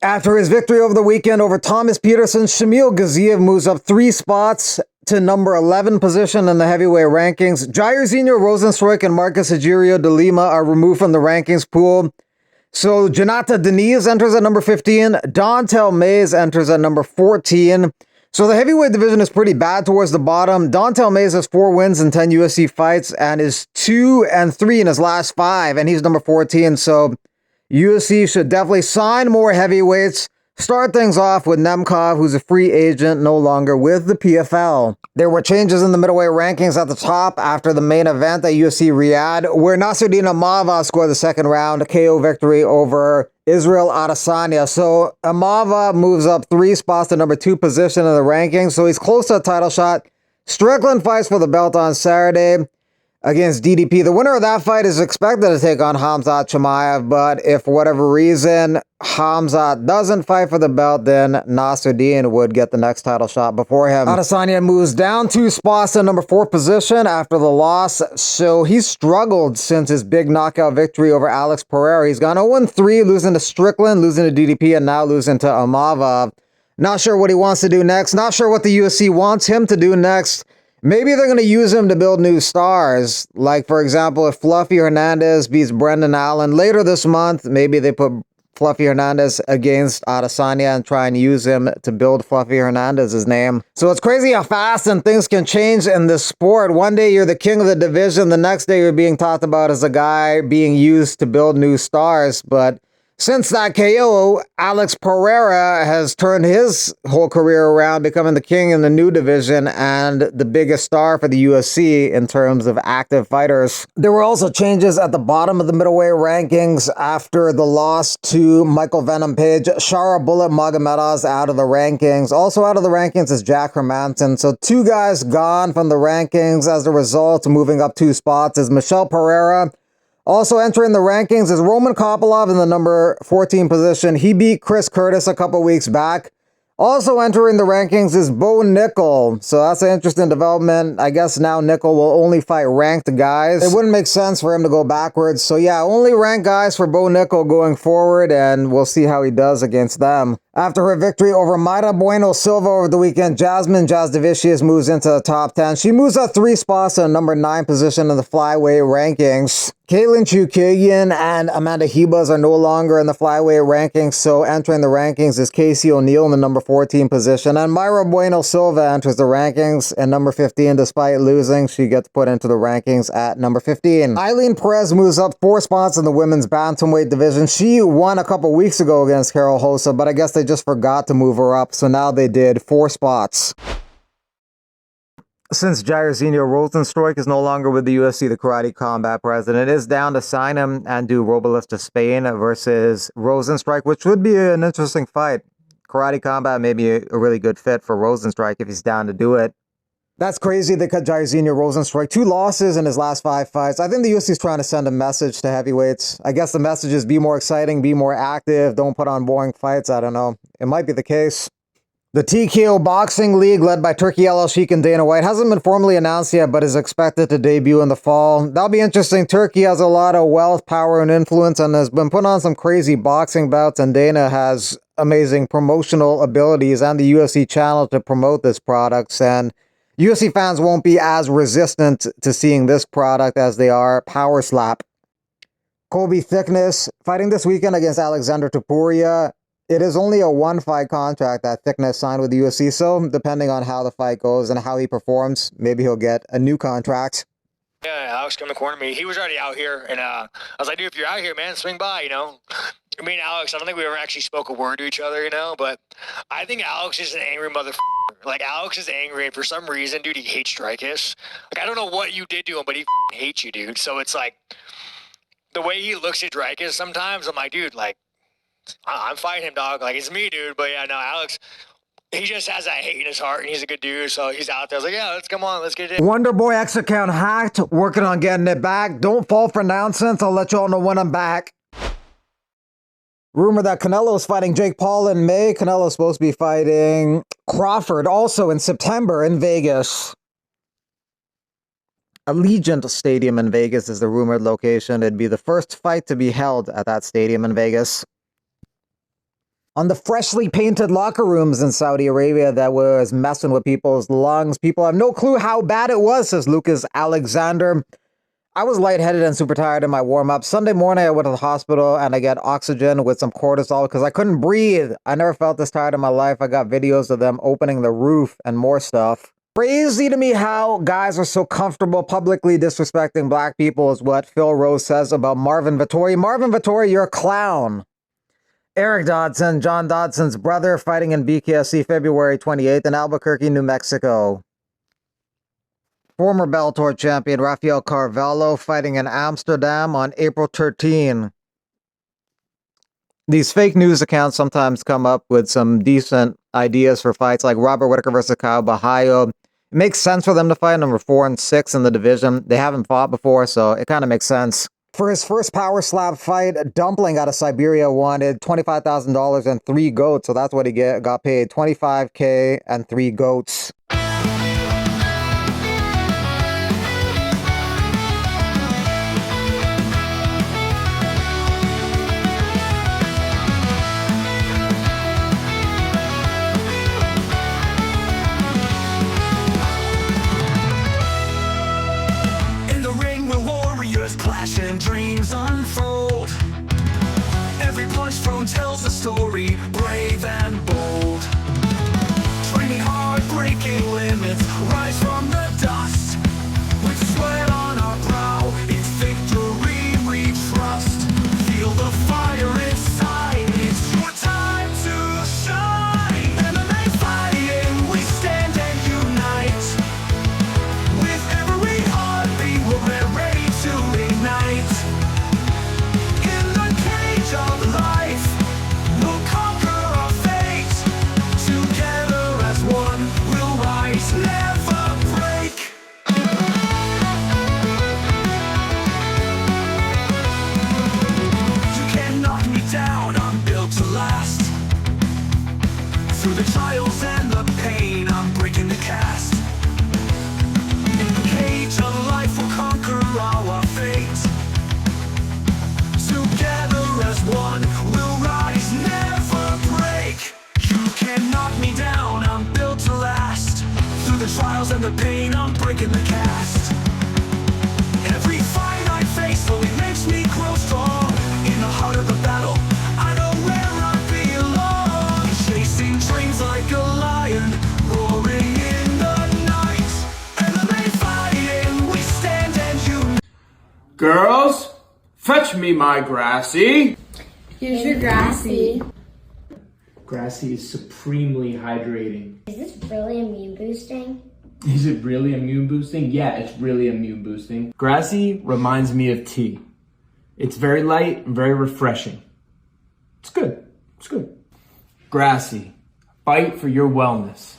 After his victory over the weekend over Thomas Peterson, Shamil Gaziev moves up 3 spots to number 11 position in the heavyweight rankings. Jairzinho Rozenstruik and Marcus Agirio de Lima are removed from the rankings pool. So Janata Deniz enters at number 15. Dontel Mays enters at number 14. So the heavyweight division is pretty bad towards the bottom. Dontel Mays has 4 wins in 10 UFC fights and is 2-3 in his last 5, and he's number 14. So UFC should definitely sign more heavyweights. Start things off with Nemkov, who's a free agent, no longer with the PFL. There were changes in the middleweight rankings at the top after the main event at UFC Riyadh, where Nasruddin Amava scored the second round KO victory over Israel Adesanya. So Amava moves up 3 spots to number 2 position in the rankings, so he's close to a title shot. Strickland fights for the belt on Saturday against DDP. The winner of that fight is expected to take on Khamzat Chimaev, but if for whatever reason Khamzat doesn't fight for the belt, then Nasruddin would get the next title shot before him. Adesanya moves down 2 spots to number 4 position after the loss, so he's struggled since his big knockout victory over Alex Pereira. He's gone 0-3, losing to Strickland, losing to DDP, and now losing to Amava. Not sure what he wants to do next, not sure what the UFC wants him to do next. Maybe they're going to use him to build new stars. Like, for example, if Fluffy Hernandez beats Brendan Allen later this month, maybe they put Fluffy Hernandez against Adesanya and try and use him to build Fluffy Hernandez's name. So it's crazy how fast and things can change in this sport. One day you're the king of the division. The next day you're being talked about as a guy being used to build new stars. But since that KO, Alex Pereira has turned his whole career around, becoming the king in the new division and the biggest star for the UFC in terms of active fighters. There were also changes at the bottom of the middleweight rankings after the loss to Michael Venom Page. Shara Bullet Magomedov's out of the rankings. Also out of the rankings is Jack Hermanson. So 2 guys gone from the rankings. As a result, moving up 2 spots is Michel Pereira. Also entering the rankings is Roman Kopylov in the number 14 position. He beat Chris Curtis a couple weeks back. Also entering the rankings is Bo Nickel. So that's an interesting development. I guess now Nickel will only fight ranked guys. It wouldn't make sense for him to go backwards. So yeah, only ranked guys for Bo Nickel going forward, and we'll see how he does against them. After her victory over Mayra Bueno Silva over the weekend, Jasmine Jasdavicius moves into the top 10. She moves up 3 spots to the number 9 position in the flyweight rankings. Caitlin Chookagian and Amanda Hebas are no longer in the flyweight rankings, so entering the rankings is Casey O'Neill in the number 14 position, and Mayra Bueno Silva enters the rankings at number 15. Despite losing, she gets put into the rankings at number 15. Eileen Perez moves up 4 spots in the women's bantamweight division. She won a couple weeks ago against Carol Hossa, but I guess they just forgot to move her up, so now they did 4 spots. Since Jairzinho Rozenstruik is no longer with the UFC, the Karate Combat president is down to sign him and do Robles to Spain versus Rozenstruik, which would be an interesting fight. Karate Combat may be a really good fit for Rozenstruik if he's down to do it. That's crazy. They cut Jairzinho Rozenstruik 2 losses in his last 5 fights. I think the UFC is trying to send a message to heavyweights. I guess the message is be more exciting, be more active, don't put on boring fights. I don't know. It might be the case. The TKO Boxing League, led by Turki Al-Sheikh and Dana White, hasn't been formally announced yet, but is expected to debut in the fall. That'll be interesting. Turki has a lot of wealth, power, and influence, and has been put on some crazy boxing bouts, and Dana has amazing promotional abilities and the UFC channel to promote this product, and UFC fans won't be as resistant to seeing this product as they are Power Slap. Colby Thickness fighting this weekend against Alexander Topuria. It is only a 1-fight contract that Thickness signed with the UFC, so depending on how the fight goes and how he performs, maybe he'll get a new contract. Yeah, Alex come to corner me. He was already out here, and I was like, dude, if you're out here, man, swing by, you know. Me and Alex, I don't think we ever actually spoke a word to each other, you know, but I think Alex is an angry motherfucker. Like, Alex is angry, and for some reason, dude, he hates Strikeus. Like, I don't know what you did to him, but he hates you, dude. So it's like, the way he looks at Strikeus sometimes, I'm like, dude, like, I'm fighting him, dog. Like, it's me, dude. But yeah, no, Alex, he just has that hate in his heart, and he's a good dude, so he's out there. I was like, yeah, let's come on, let's get it. Wonder Boy X account hacked, working on getting it back. Don't fall for nonsense. I'll let y'all know when I'm back. Rumor that Canelo is fighting Jake Paul in May. Canelo is supposed to be fighting Crawford also in September in Vegas. Allegiant Stadium in Vegas is the rumored location. It'd be the first fight to be held at that stadium in Vegas. on the freshly painted locker rooms in Saudi Arabia that was messing with people's lungs. People have no clue how bad it was, says Lucas Alexander. I was lightheaded and super tired in my warm-up. Sunday morning, I went to the hospital and I got oxygen with some cortisol because I couldn't breathe. I never felt this tired in my life. I got videos of them opening the roof and more stuff. Crazy to me how guys are so comfortable publicly disrespecting black people is what Phil Rose says about Marvin Vettori. Marvin Vettori, you're a clown. Eric Dodson, John Dodson's brother, fighting in BKFC February 28th in Albuquerque, New Mexico. Former Bellator champion Rafael Carvalho fighting in Amsterdam on April 13. These fake news accounts sometimes come up with some decent ideas for fights, like Robert Whittaker versus Kyle Bahayo. It makes sense for them to fight number 4 and 6 in the division. They haven't fought before, so it kind of makes sense. For his first power slap fight, Dumpling out of Siberia wanted $25,000 and 3 goats. So that's what he got paid, $25K and 3 goats. Clash and dreams unfold. Every punch thrown tells a story, brave and bold. Training hard, breaking limits, rise from the dust. With sweat on our brow, it's victory we trust. Feel the fire inside, it's your time to shine. MMA fighting, we stand and unite. With every heartbeat, we're ready to ignite. In the cage of life, we'll conquer our fate. Together as one, we'll rise, never break. You can't knock me down, I'm built to last. Through the trials and the pain, I'm breaking the cast. In the cage of life, we'll conquer our fate. Together as one, we'll rise, never break. You can't knock me down, I'm built to last. Through the trials and the pain, I'm breaking the cast. Every fight I face only makes me grow strong. In the heart of the battle, I know where I belong. Chasing dreams like a lion, roaring in the night. MMA fighting, we stand and unite. Girls, fetch me my Grassy. Here's your Grassy. Grassy is supremely hydrating. Is this really immune boosting? Is it really immune boosting? Yeah, it's really immune boosting. Grassy reminds me of tea. It's very light and very refreshing. It's good. It's good. Grassy, fight for your wellness.